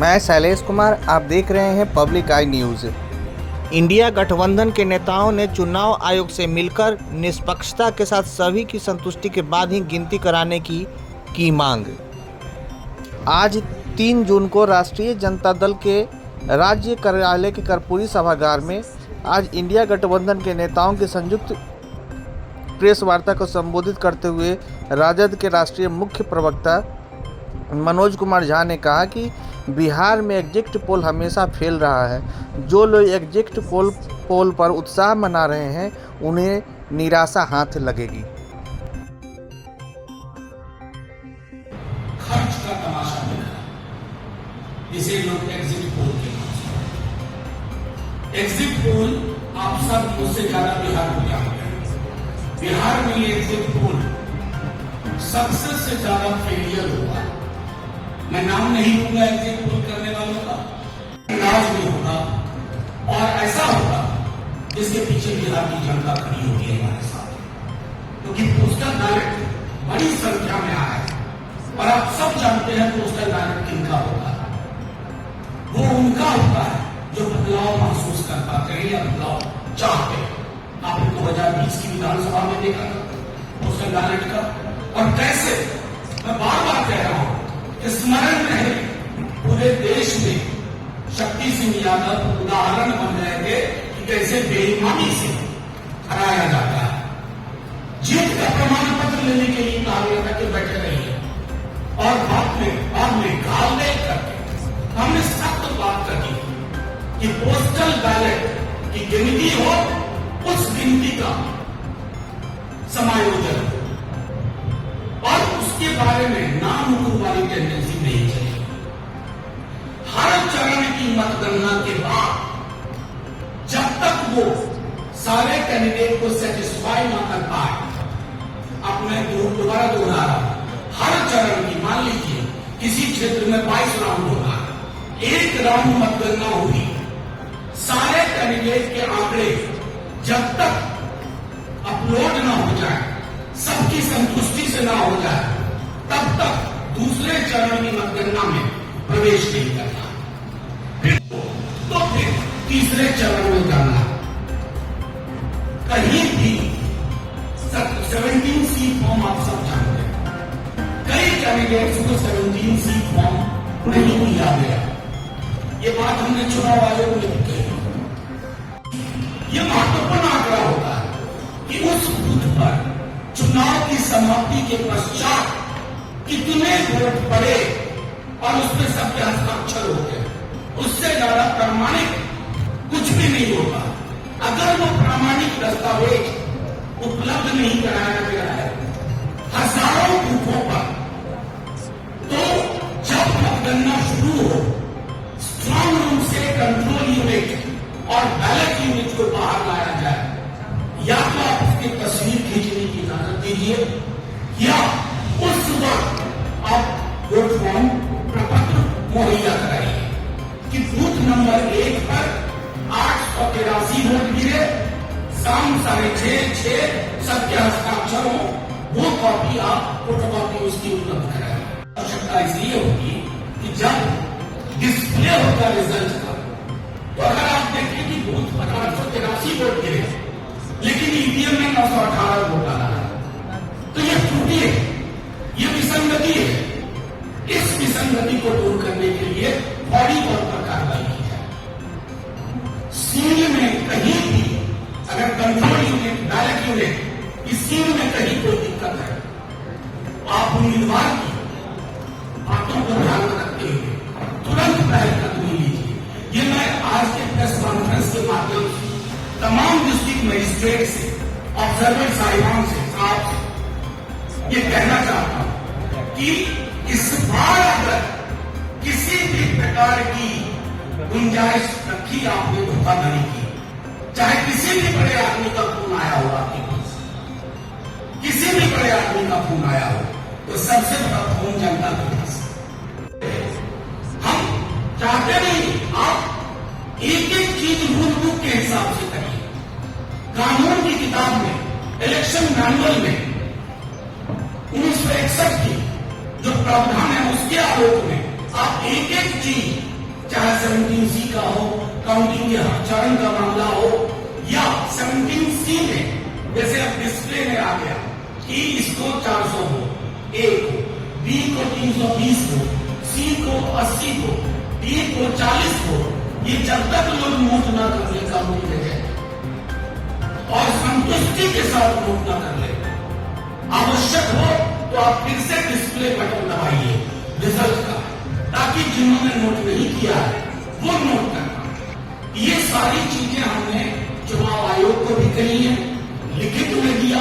मैं शैलेश कुमार, आप देख रहे हैं पब्लिक आई न्यूज़। इंडिया गठबंधन के नेताओं ने चुनाव आयोग से मिलकर निष्पक्षता के साथ सभी की संतुष्टि के बाद ही गिनती कराने की मांग। आज 3 जून को राष्ट्रीय जनता दल के राज्य कार्यालय के कर्पूरी सभागार में आज इंडिया गठबंधन के नेताओं की संयुक्त प्रेस वार्ता को संबोधित करते हुए राजद के राष्ट्रीय मुख्य प्रवक्ता मनोज कुमार झा ने कहा कि बिहार में एग्जिट पोल हमेशा फेल रहा है। जो लोग एग्जिट पोल पर उत्साह मना रहे हैं उन्हें निराशा हाथ लगेगी। खर्च का तमाशा देखा, जिसे लोग एग्जिट पोल के नाम से। एग्जिट पोल आप सब मुझसे ज्यादा बिहार को जानते हैं। बिहार में ये एग्जिट पोल सक्सेस से ज्यादा फेलियर हुआ। मैं नाम नहीं लूंगा एग्जिट पोल करने वालों का, नाज नहीं होगा और ऐसा होगा जिसके पीछे बिहार की जनता खड़ी होगी हमारे साथ, क्योंकि पोस्टल बैलेट बड़ी संख्या में आया है और आप सब जानते हैं पोस्टल बैलेट किनका होता है। वो उनका होता है जो बदलाव महसूस कर पाते हैं या बदलाव चाहते हैं। आपने 2020 की विधानसभा में देखा पोस्टल बैलेट का, और कैसे मैं बार बार कह रहा हूं स्मरण रहे, पूरे देश में शक्ति सिंह यादव उदाहरण बन रहे थे कि कैसे बेईमानी से हराया जाता है। जीत का प्रमाण पत्र लेने के लिए कहा गया था कि बैठे रहिए, और बाद में गाल दे करके हमने सख्त बात कही कि पोस्टल बैलेट की गिनती हो, उस गिनती का समायोजन हो और उसके बारे में नामुमकिन वाली टेंडेंसी नहीं चलेगी। हर चरण की मतगणना के बाद जब तक वो सारे कैंडिडेट को सेटिस्फाई ना कर पाए, अपने दोबारा दोहरा रहा हूं, हर चरण की, मान लीजिए किसी क्षेत्र में 22 राउंड होगा, एक राउंड मतगणना हुई, सारे कैंडिडेट के आंकड़े जब तक अपलोड ना हो जाए, सबकी संतुष्टि से ना हो जाए, तब तक दूसरे चरण की मतगणना में प्रवेश नहीं करना। फिर तीसरे चरण में जाना। कहीं भी 17 सी फॉर्म आप सब जानते हैं, कई कैंडिडेट्स को 17 सी फॉर्म नहीं दिया गया। ये बात हमने चुनाव आयोग में भी कही। ये महत्वपूर्ण आंकड़ा होता है कि उस बूथ पर चुनाव की समाप्ति के पश्चात कितने वोट पड़े और उसमें सबके हस्ताक्षर होते हैं। उससे ज्यादा प्रामाणिक कुछ भी नहीं होगा। अगर वो प्रामाणिक दस्तावेज उपलब्ध नहीं कराया गया है हजारों बूथों पर, तो जब मतगणना शुरू हो, स्ट्रांग रूम से कंट्रोल यूनिट और बैलेट यूनिट को बाहर लाया जाए, या तो आप उसकी तस्वीर खींचने की इजाजत दीजिए, या उस वक्त आप वोट फॉर्म प्रपत्र मुहैया कराइए कि बूथ नंबर 1 पर 883 वोट गिरे, शाम 6:30 सबके हस्ताक्षर हो, वो कॉपी आप फोटोकॉपी उसकी उपलब्ध कराएं। आवश्यकता इसलिए होगी कि जब डिस्प्ले होगा रिजल्ट का, तो अगर आप देखें कि बूथ पर 883 वोट गिरे लेकिन ईवीएम में 918 वोट आ रहा है, तो ये त्रुटि है, ये विसंगति है। इस विसंगति को दूर करने के लिए फौरी तौर पर कार्रवाई की जाए। सील में कहीं भी अगर कंट्रोल यूनिट, बैलेट यूनिट की सील में कहीं कोई दिक्कत है, आप उम्मीदवार की बातों को ध्यान में रखते हुए तुरंत पहलकदमी लीजिए। ये मैं आज के प्रेस कॉन्फ्रेंस के माध्यम से तमाम डिस्ट्रिक्ट मजिस्ट्रेट से, ऑब्जर्वर साहिबान से, साहब से ये कहना चाहता हूं कि इस बार अगर किसी भी प्रकार की गुंजाइश रखी आपने धोखाधड़ी की, चाहे किसी भी बड़े आदमी का फोन आया हो आपके पास, किसी भी बड़े आदमी का फोन आया हो, तो सबसे बड़ा फोन जनता के पास। हम चाहते नहीं आप एक एक चीज रूल बुक के हिसाब से करिए। कानून की किताब में, इलेक्शन मैनुअल में 1961 की जो प्रावधान है उसके आलोक में आप एक एक चीज चाहे 17C का हो, काउंटिंग के हर चरण का मामला हो, या 17C में जैसे अब डिस्प्ले में आ गया कि इसको 400 हो, A को, B को 320 हो, C को 80 हो, D को 40 हो, ये जब तक लोग नोट ना कर ले काउंटिंग जगह और संतुष्टि के साथ नोट ना कर ले, आवश्यक हो तो आप फिर से डिस्प्ले बटन दबाइए रिजल्ट का, ताकि जिन्होंने नोट नहीं किया है वो नोट कर पाए। ये सारी चीजें हमने चुनाव आयोग को भी कही है, लिखित में दिया,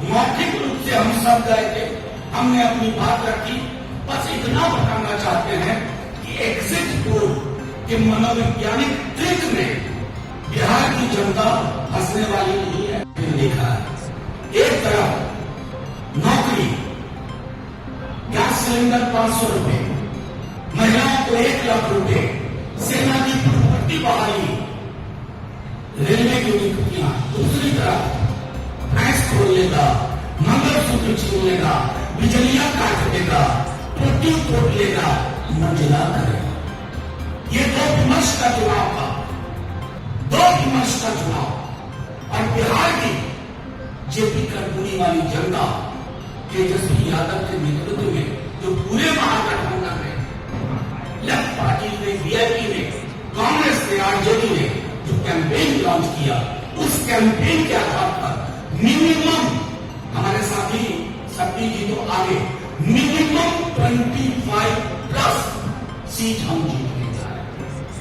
मौखिक रूप से हम सब गए थे, हमने अपनी बात रखी। बस इतना बताना चाहते हैं कि एग्जिट पोल के मनोवैज्ञानिक ट्रिक में बिहार की जनता हंसने वाली नहीं है। देखा है एक तरफ नौकरी, गैस सिलेंडर 500 रुपए, महिलाओं को 1 लाख रुपए, सेना की भर्ती बहाली, रेलवे की नियुक्तियां, दूसरी तरफ भैंस खोल लेगा, मंगलसूत्र छीन लेगा, बिजलियां काट देगा, टोटी तोड़ लेगा, मंजिला करेगा। ये दो विमर्श का चुनाव था, दो विमर्श का चुनाव। और बिहार की जेपी कर्पूरी वाली जनता तेजस्वी यादव के नेतृत्व में जो पूरे महागठबंधन में, लेफ्ट पार्टी ने, वीआईपी ने, कांग्रेस ने, आरजेडी ने जो कैंपेन लॉन्च किया, उस कैंपेन के आधार पर मिनिमम हमारे साथी शक्ति जी तो आगे, मिनिमम 25+ सीट हम जीतने जा रहे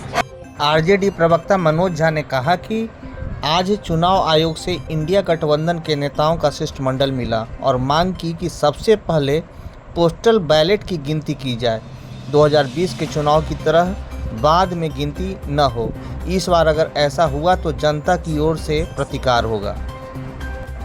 हैं। आरजेडी प्रवक्ता मनोज झा ने कहा कि आज चुनाव आयोग से इंडिया गठबंधन के नेताओं का शिष्टमंडल मिला और मांग की कि सबसे पहले पोस्टल बैलेट की गिनती की जाए। 2020 के चुनाव की तरह बाद में गिनती न हो। इस बार अगर ऐसा हुआ तो जनता की ओर से प्रतिकार होगा।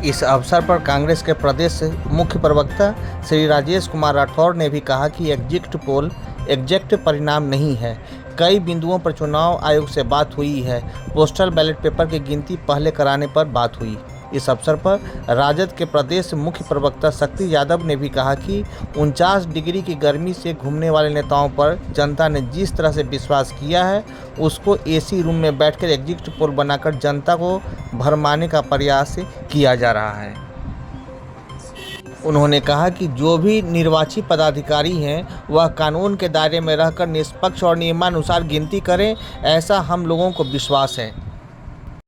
इस अवसर पर कांग्रेस के प्रदेश मुख्य प्रवक्ता श्री राजेश कुमार राठौर ने भी कहा कि एग्जिट पोल एग्जैक्ट परिणाम नहीं है। कई बिंदुओं पर चुनाव आयोग से बात हुई है। पोस्टल बैलेट पेपर की गिनती पहले कराने पर बात हुई। इस अवसर पर राजद के प्रदेश मुख्य प्रवक्ता शक्ति यादव ने भी कहा कि 49 डिग्री की गर्मी से घूमने वाले नेताओं पर जनता ने जिस तरह से विश्वास किया है, उसको एसी रूम में बैठकर एग्जिट पोल बनाकर जनता को भरमाने का प्रयास किया जा रहा है। उन्होंने कहा कि जो भी निर्वाचित पदाधिकारी हैं वह कानून के दायरे में रहकर निष्पक्ष और नियमानुसार गिनती करें, ऐसा हम लोगों को विश्वास है।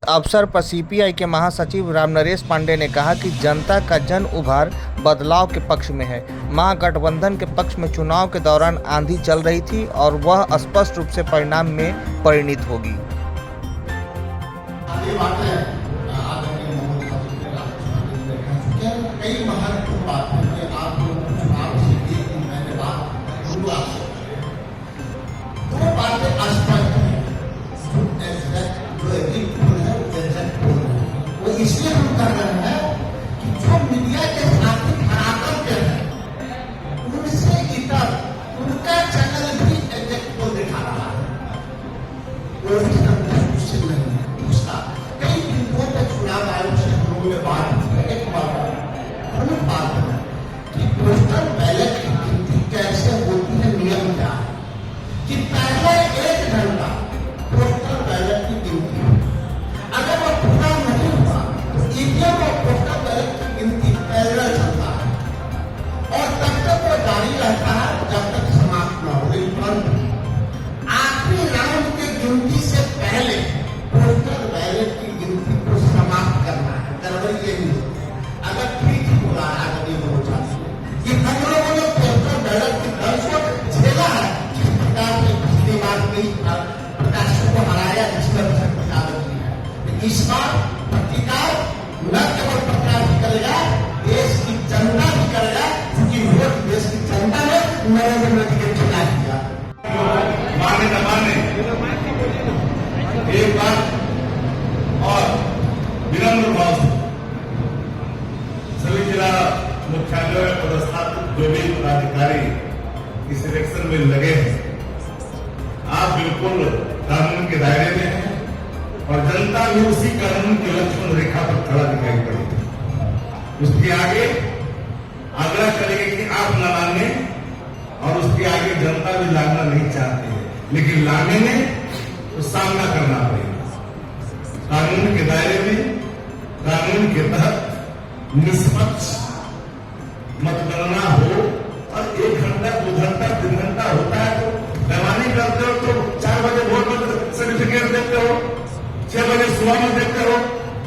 अवसर पर सीपीआई के महासचिव रामनरेश पांडे ने कहा कि जनता का जन उभार बदलाव के पक्ष में है। महागठबंधन के पक्ष में चुनाव के दौरान आंधी चल रही थी और वह स्पष्ट रूप से परिणाम में परिणित होगी। कई महत्वपूर्ण बात है कि आप लोगों को चुनाव से एक दिन पहले बात शुरुआत से दो बातें स्पष्ट हैं। जो एग्जिट पोल है वो एग्जैक्ट पोल है। वो इसलिए हम कर रहे हैं कि जो मीडिया के साथी धरातल पे है उनसे इतर उनका चैनल भी एग्जैक्ट पोल दिखा रहा है। वो भी उससे नहीं है उसका कई बिंदुओं पर चुनाव आयोग से हम लोगों ने बात की है। एक प्रमुख बात है कि पोस्टल बैलेट की गिनती कैसे होती है, नियम क्या है कि पहले 1 घंटा पोस्टल बैलेट की गिनती हो। अगर वह पूरा नहीं हुआ तो ईवीएम और पोस्टल बैलेट की गिनती पैरेलल चलता है और तब तक वो जारी रहता है जब तक समाप्त न हो। परंतु आखिरी राउंड की गिनती से पहले पोस्टल बैलेट की गिनती को समाप्त करना है। गड़बड़ी यही है। अगर ठीक बोला है अगर ये हो जाती है कि हम लोगों ने पोस्टल बैलेट की दर्ज को झेला है, जिस प्रकार से पिछली बार कई प्रत्याशियों को हराया, जिसमें शक्ति यादव जी है। इस बार प्रतिकार न केवल प्रत्याशी करेगा, देश की जनता भी करेगा, क्योंकि वोट देश की जनता ने नरेंद्र मोदी के चुना दिया। माने न माने एक बार और विनम्र भाव सभी जिला मुख्यालयों में पदस्थापित जो भी पदाधिकारी इस इलेक्शन में लगे हैं, आप बिल्कुल कानून के दायरे में हैं और जनता भी उसी कानून की लक्ष्मण रेखा पर खड़ा दिखाई पड़ेगी। उसके आगे आग्रह करेंगे कि आप न माने और उसके आगे जनता भी लागना नहीं चाहती है। लेकिन लाने में तो सामना करना पड़ेगा। कानून के दायरे में, कानून के तहत निष्पक्ष मतगणना हो और 1 घंटा 2 घंटा 3 घंटा होता है तो बेईमानी करते हो तो 4 बजे वोट में सर्टिफिकेट देते हो, 6 बजे सुबह में देते हो,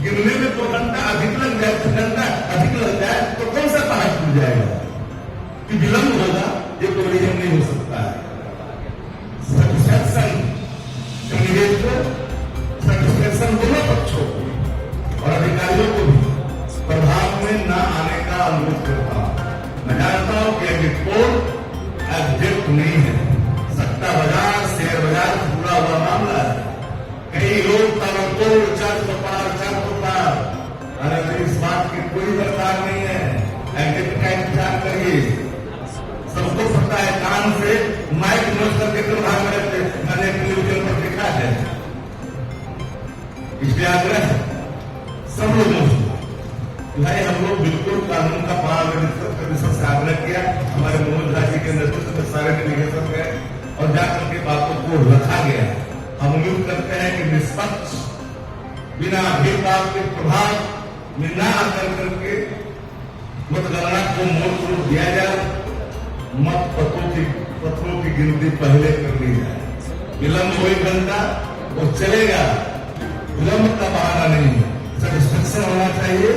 गिनने में 2 घंटा अधिक लग जाए, 3 घंटा अधिक लग जाए तो कौन सा पहाड़ टूट जाएगा कि विलंब होगा? ये कोई रीजन नहीं हो सकता है। सेटिस्फैक्शन कैंडिडेट को, सेटिस्फैक्शन दोनों पक्षों को और अधिकारियों को भी प्रभाव में न आने का अनुरोध करता हूं। मैं जानता हूं कि एग्जिट पोल एग्जिट नहीं है, सट्टा बाजार, शेयर बाजार पूरा हुआ मामला है। कई लोग ताबड़तोड़ 400 पार 400 पार, अरे तो इस बात की कोई दरकार नहीं है। एग्जिट का इंतजार करिए, सबको पता है। कान से माइक नोट करके तो भाग रहे थे, मैंने टेलीविजन पर देखा है। इसलिए आग्रह सब लोगों से भाई, हम लोग बिल्कुल कानून का पालन से आग्रह किया। हमारे मनोज राजी के नेतृत्व में सारे डेलीगेशन गए और जाकर के बातों को रखा गया। हम उम्मीद करते हैं कि निष्पक्ष, बिना भेदभाव के प्रभाव में न आकर करके मतगणना को मोड़ तोड़ दिया जाए, मत पत्रों की गिनती पहले कर ली जाए। विलंब हो 1 घंटा वो चलेगा, विलंब का बहाना नहीं है। सेटिस्फैक्शन होना चाहिए,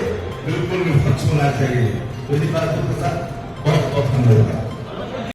बिल्कुल निष्पक्ष होना चाहिए। तो इसी बातों के साथ बहुत बहुत धन्यवाद।